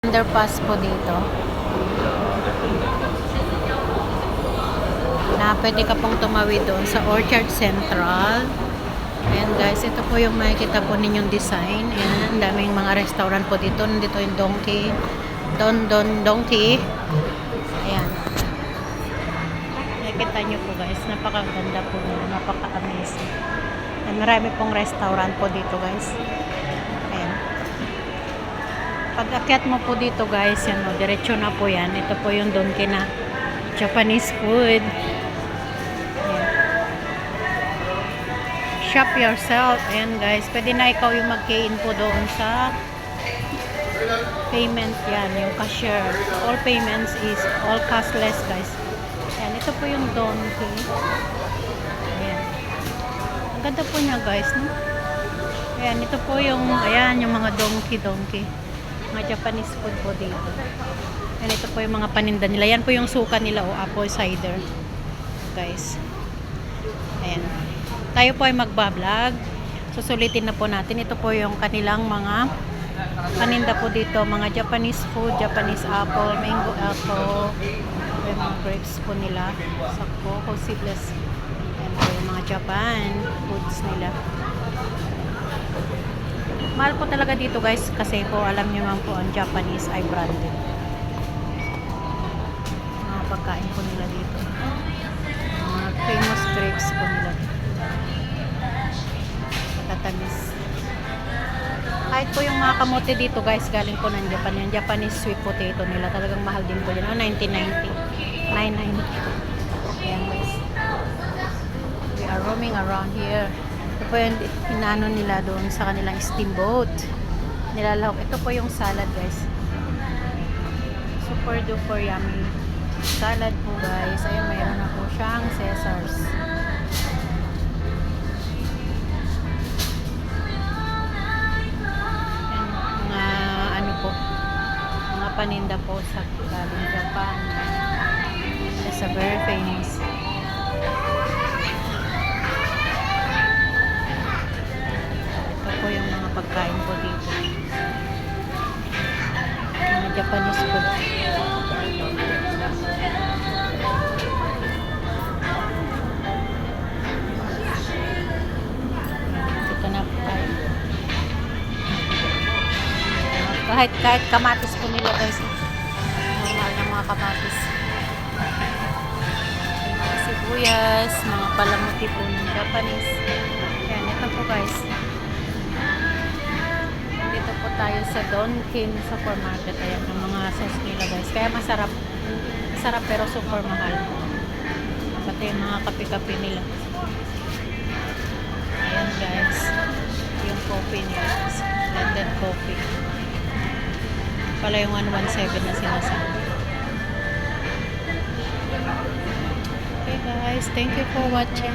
Underpass po dito na pwede ka pong tumawid doon sa Orchard Central. Ayan guys, ito po yung makikita po ninyong design. Ayan, ang daming mga restaurant po dito. Nandito yung Donkey. Ayan. Nakikita nyo po guys, napakaganda po, napaka-amazing. Ayan, marami pong restaurant po dito guys. Ayan. Pag akyat mo po dito guys, yan o, diretso na po yan. Ito po yung Donkey na Japanese food. Shop yourself. Ayan guys, pwede na ikaw yung mag-key-in po doon sa payment. Yan, yung cashier. All payments is all cashless guys. Ayan, ito po yung Donkey. Ayan. Ang ganda po niya guys, no? Ayan, ito po yung, ayan, yung mga donkey. Mga Japanese food po dito. Ayan, ito po yung mga paninda nila. Yan po yung suka nila o apple cider. Guys. Ayan. Tayo po ay magbablog. Susulitin na po natin. Ito po yung kanilang mga paninda po dito. Mga Japanese food, Japanese apple, mango apple, yung mga grapes po nila. Sako, seedless. Ayan po yung mga Japan foods nila. Mahal po talaga dito guys kasi po alam nyo man po ang Japanese ay branded. Mga pagkain po nila dito. Mga famous grapes po nila. Tatamis. Kahit po yung mga kamote dito guys, galing po ng Japan. Yung Japanese sweet potato nila, talagang mahal din po yun. 1990. 990. Ayan guys. We are roaming around here. Ito po yung inaano nila doon sa kanilang steamboat. Nilalahok. Ito po yung salad guys. Super duper yummy. Salad po guys. Ayun, mayroon na po siyang Caesars. Paninda po sa galing Japan. It's a very famous. Ito po yung mga pagkain po dito. Mga Japanese food. Dito na po tayo. Kahit kamatis po nila guys. Mahal ng mga kamatis. Mga sibuyas, mga palamuti po ng Japanese. Ayan, ito po guys. Dito po tayo sa Donkin Supermarket. Ayan, ang mga sauce nila guys. Kaya masarap. Masarap pero super mahal. Pati yung mga kape-kape nila. Ayan guys. Yung coffee nila. Blended coffee. Pala yung 117 na sinasabi. Okay guys, thank you for watching.